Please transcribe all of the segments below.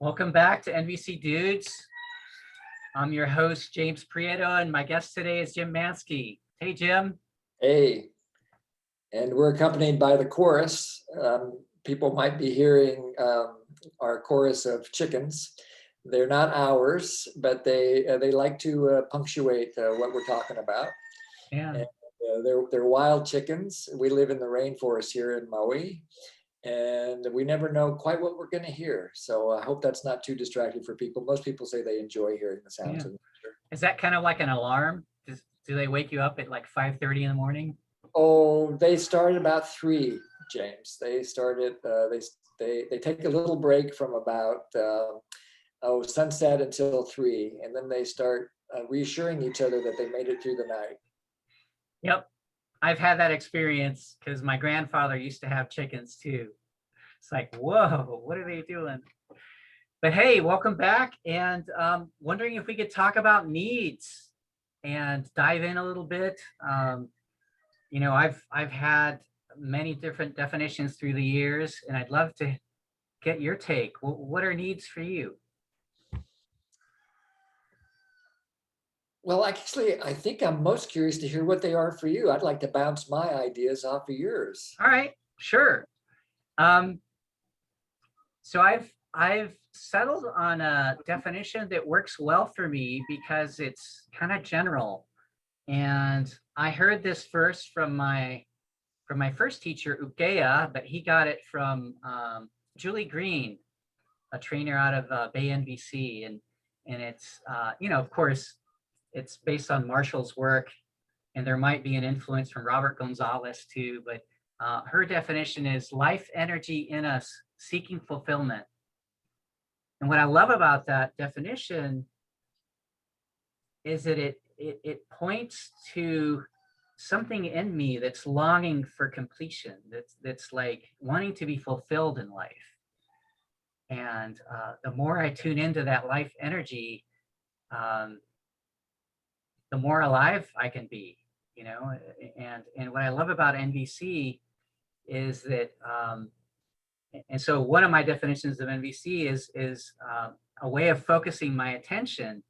Welcome back to NVC Dudes. I'm your host, James Prieto, and my guest today is Jim Manske. Hey, Jim. Hey, and we're accompanied by the chorus. People might be hearing our chorus of chickens. They're not ours, but they like to punctuate what we're talking about. Yeah. And, they're wild chickens. We live in the rainforest here in Maui, and we never know quite what we're going to hear. So I hope that's not too distracting for people. Most people say they enjoy hearing the sounds of nature. Is that kind of like an alarm? Do they wake you up at like 5:30 in the morning? Oh, they start about 3, James. They started. They take a little break from about sunset until 3, and then they start reassuring each other that they made it through the night. Yep, I've had that experience because my grandfather used to have chickens too. It's like, whoa, what are they doing? But hey, welcome back, and wondering if we could talk about needs and dive in a little bit. I've had many different definitions through the years, and I'd love to get your take. What are needs for you? Well, actually, I think I'm most curious to hear what they are for you. I'd like to bounce my ideas off of yours. All right, sure. So I've settled on a definition that works well for me because it's kind of general. And I heard this first from my first teacher, Ukea, but he got it from Julie Greene, a trainer out of BayNVC, and it's of course it's based on Marshall's work, and there might be an influence from Robert Gonzalez too. But her definition is life energy in us seeking fulfillment. And what I love about that definition is that it points to something in me that's longing for completion, that's like wanting to be fulfilled in life. And the more I tune into that life energy, the more alive I can be, and what I love about NVC is that, and so one of my definitions of NVC is a way of focusing my attention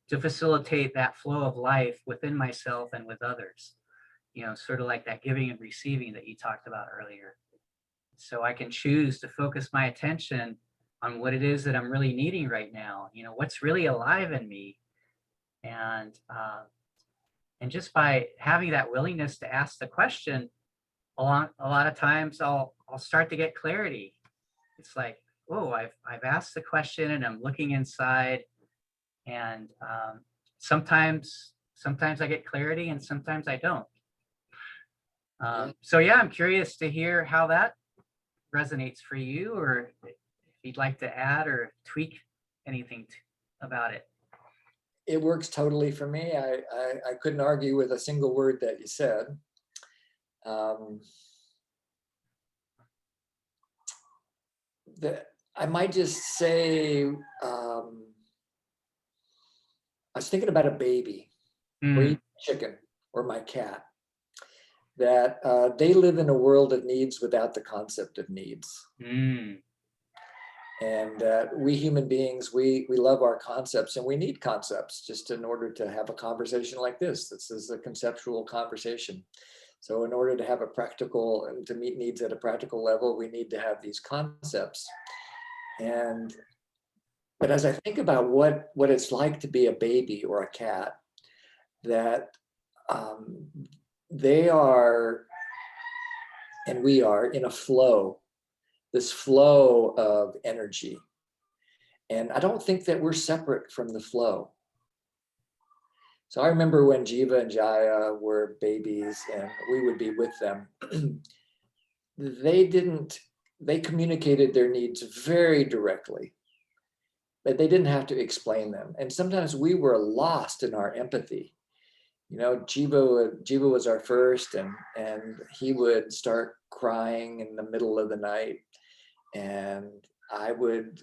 to facilitate that flow of life within myself and with others, sort of like that giving and receiving that you talked about earlier. So I can choose to focus my attention on what it is that I'm really needing right now, what's really alive in me. And just by having that willingness to ask the question, a lot of times I'll start to get clarity. It's like, oh, I've asked the question and I'm looking inside, and sometimes I get clarity and sometimes I don't. So yeah, I'm curious to hear how that resonates for you, or if you'd like to add or tweak anything about it. It works totally for me. I couldn't argue with a single word that you said. I might just say, I was thinking about a baby or even a chicken or my cat, that they live in a world of needs without the concept of needs. And we human beings, we love our concepts, and we need concepts just in order to have a conversation like this. This is a conceptual conversation. So in order to have to meet needs at a practical level, we need to have these concepts. But as I think about what it's like to be a baby or a cat, that they are, and we are, in a flow, this flow of energy. And I don't think that we're separate from the flow. So I remember when Jiva and Jaya were babies and we would be with them, they communicated their needs very directly, but they didn't have to explain them. And sometimes we were lost in our empathy. Jiva was our first, and he would start crying in the middle of the night. And I would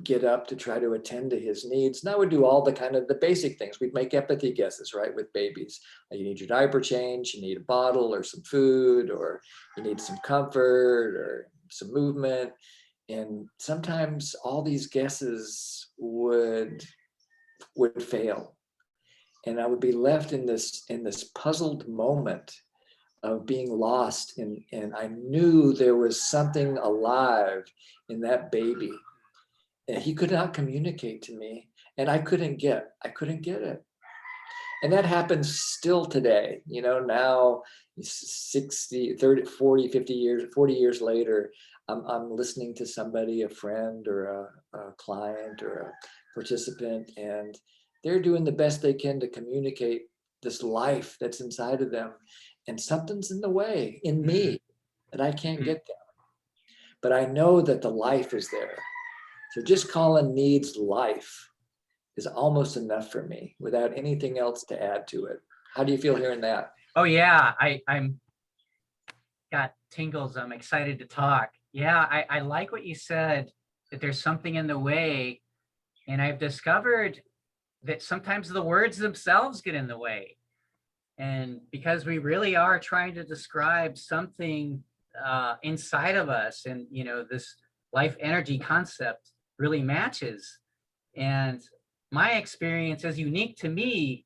get up to try to attend to his needs. And I would do all the basic things. We'd make empathy guesses, right, with babies. You need your diaper change, you need a bottle or some food, or you need some comfort or some movement. And sometimes all these guesses would fail. And I would be left in this puzzled moment of being lost. And I knew there was something alive in that baby. And he could not communicate to me. And I couldn't get it. And that happens still today, you know, now 60, 30, 40, 50 years, 40 years later, I'm listening to somebody, a friend or a client or a participant, and they're doing the best they can to communicate this life that's inside of them. And something's in the way in me that I can't get there. But I know that the life is there. So just calling needs life is almost enough for me without anything else to add to it. How do you feel hearing that? Oh yeah, I'm got tingles. I'm excited to talk. Yeah, I like what you said, that there's something in the way. And I've discovered that sometimes the words themselves get in the way. And because we really are trying to describe something inside of us, and you know, this life energy concept really matches. And my experience is unique to me,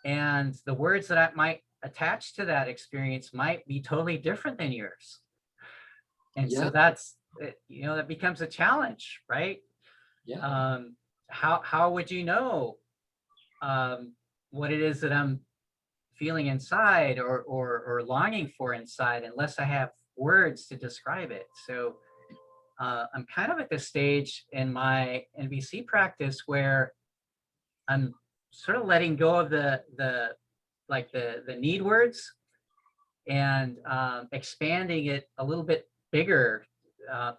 and the words that I might attach to that experience might be totally different than yours. And so that's, you know, that becomes a challenge, right? Yeah. How would you know what it is that I'm feeling inside or longing for inside unless I have words to describe it? So I'm kind of at this stage in my NVC practice where I'm sort of letting go of the need words and expanding it a little bit bigger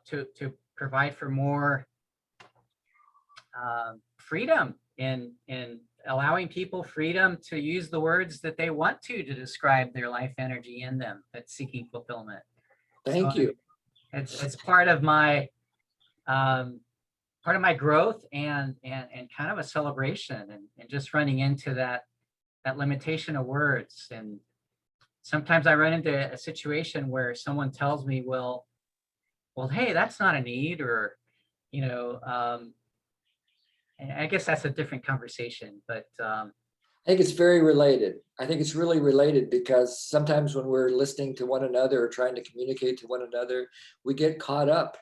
to provide for more freedom in allowing people freedom to use the words that they want to describe their life energy in them that's seeking fulfillment. Thank you. It's part of my growth and kind of a celebration, and just running into that limitation of words. And sometimes I run into a situation where someone tells me, well, hey, that's not a need, or, you know, and I guess that's a different conversation, but I think it's very related. I think it's really related, because sometimes when we're listening to one another or trying to communicate to one another, we get caught up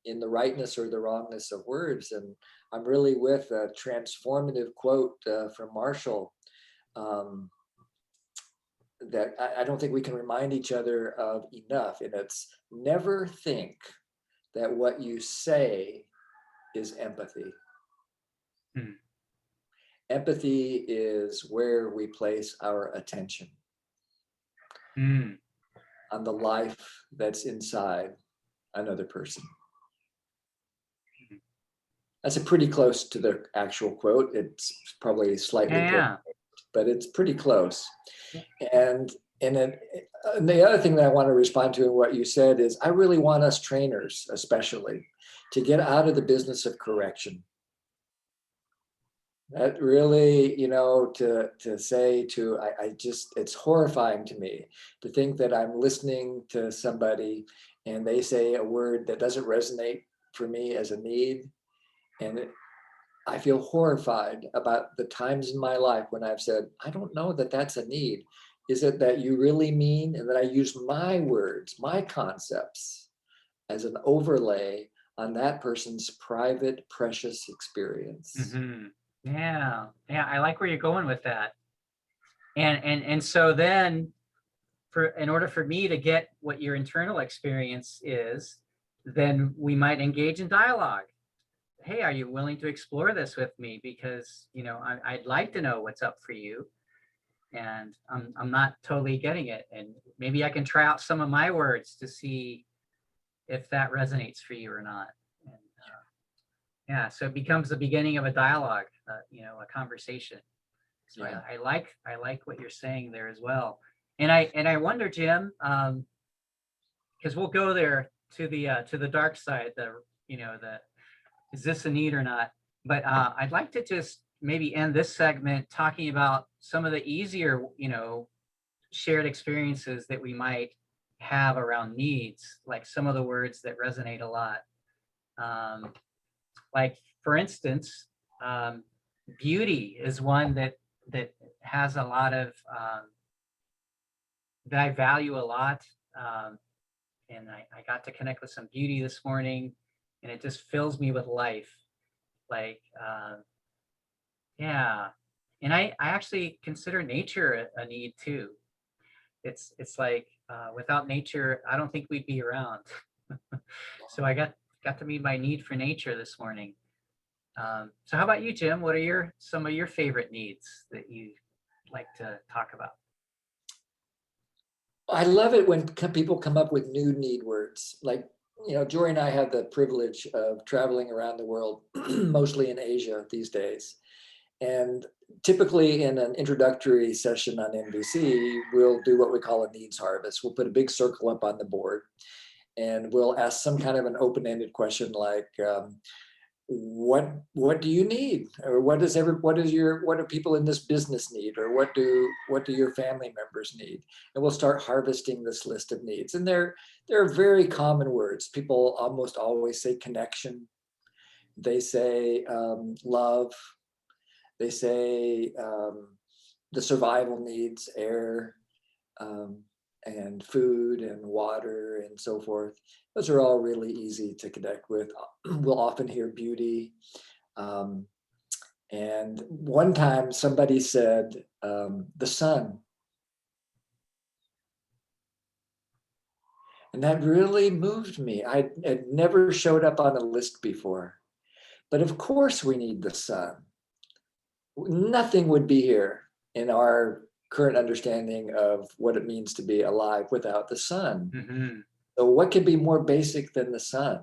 in the rightness or the wrongness of words. And I'm really with a transformative quote from Marshall that I don't think we can remind each other of enough. And it's, never think that what you say is empathy. Empathy is where we place our attention on the life that's inside another person. That's a pretty close to the actual quote. It's probably slightly different, but it's pretty close. And the other thing that I want to respond to in what you said is, I really want us trainers, especially, to get out of the business of correction. That really, you know, to say to, I just, it's horrifying to me to think that I'm listening to somebody and they say a word that doesn't resonate for me as a need. And I feel horrified about the times in my life when I've said, I don't know that that's a need. Is it that you really mean? And that I use my words, my concepts as an overlay on that person's private, precious experience. Yeah, I like where you're going with that. And so then, in order for me to get what your internal experience is, then we might engage in dialogue. Hey, are you willing to explore this with me? Because, you know, I'd like to know what's up for you, and I'm not totally getting it. And maybe I can try out some of my words to see if that resonates for you or not. And yeah, so it becomes the beginning of a dialogue, you know, a conversation. So yeah. I like what you're saying there as well. And I wonder, Jim, because we'll go there to the dark side, is this a need or not? But I'd like to just maybe end this segment talking about some of the easier, you know, shared experiences that we might have around needs, like some of the words that resonate a lot. Like, for instance, beauty is one that has a lot of that I value a lot. And I got to connect with some beauty this morning, and it just fills me with life. Like, yeah. And I actually consider nature a need too. It's like, without nature, I don't think we'd be around. So I got to meet my need for nature this morning. So how about you, Jim? What are some of your favorite needs that you like to talk about? I love it when people come up with new need words. Like, Jory and I have the privilege of traveling around the world, mostly in Asia these days. And typically in an introductory session on NVC, we'll do what we call a needs harvest. We'll put a big circle up on the board and we'll ask some kind of an open-ended question like, what do you need, or what do people in this business need, or what do your family members need? And we'll start harvesting this list of needs. And they're very common words. People almost always say connection. They say love. They say the survival needs, air, and food and water and so forth. Those are all really easy to connect with. We'll often hear beauty. And one time somebody said, the sun. And that really moved me. It never showed up on a list before. But of course we need the sun. Nothing would be here in our current understanding of what it means to be alive without the sun. Mm-hmm. So what could be more basic than the sun?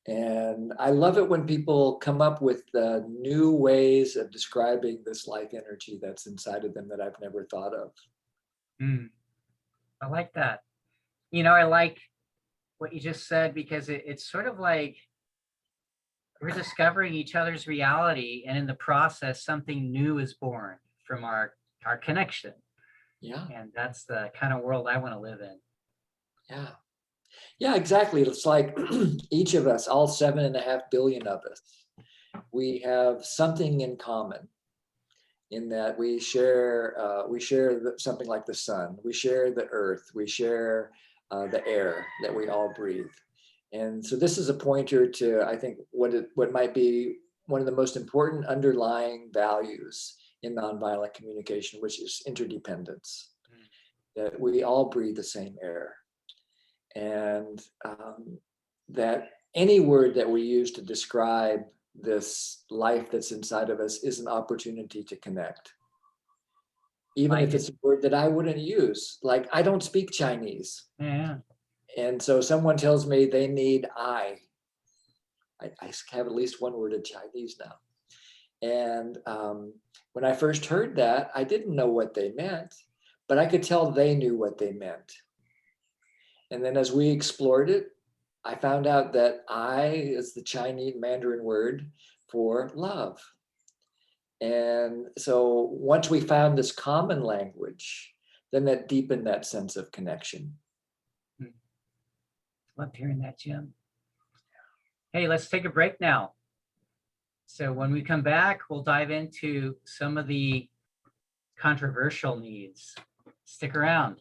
And I love it when people come up with new ways of describing this life energy that's inside of them that I've never thought of. I like that. I like what you just said, because it's sort of like we're discovering each other's reality, and in the process, something new is born from our connection. Yeah. And that's the kind of world I want to live in. Yeah. Yeah, exactly. It's like each of us, all 7.5 billion of us, we have something in common in that we share something like the sun, we share the earth, we share the air that we all breathe. And so this is a pointer to, I think, what might be one of the most important underlying values in nonviolent communication, which is interdependence, that we all breathe the same air. And that any word that we use to describe this life that's inside of us is an opportunity to connect. Even if it's a word that I wouldn't use. Like, I don't speak Chinese. Yeah. And so someone tells me they need I have at least one word in Chinese now. And when I first heard that, I didn't know what they meant, but I could tell they knew what they meant. And then as we explored it, I found out that I is the Chinese Mandarin word for love. And so once we found this common language, then that deepened that sense of connection. Loved hearing that, Jim. Hey, let's take a break now. So when we come back, we'll dive into some of the controversial needs. Stick around.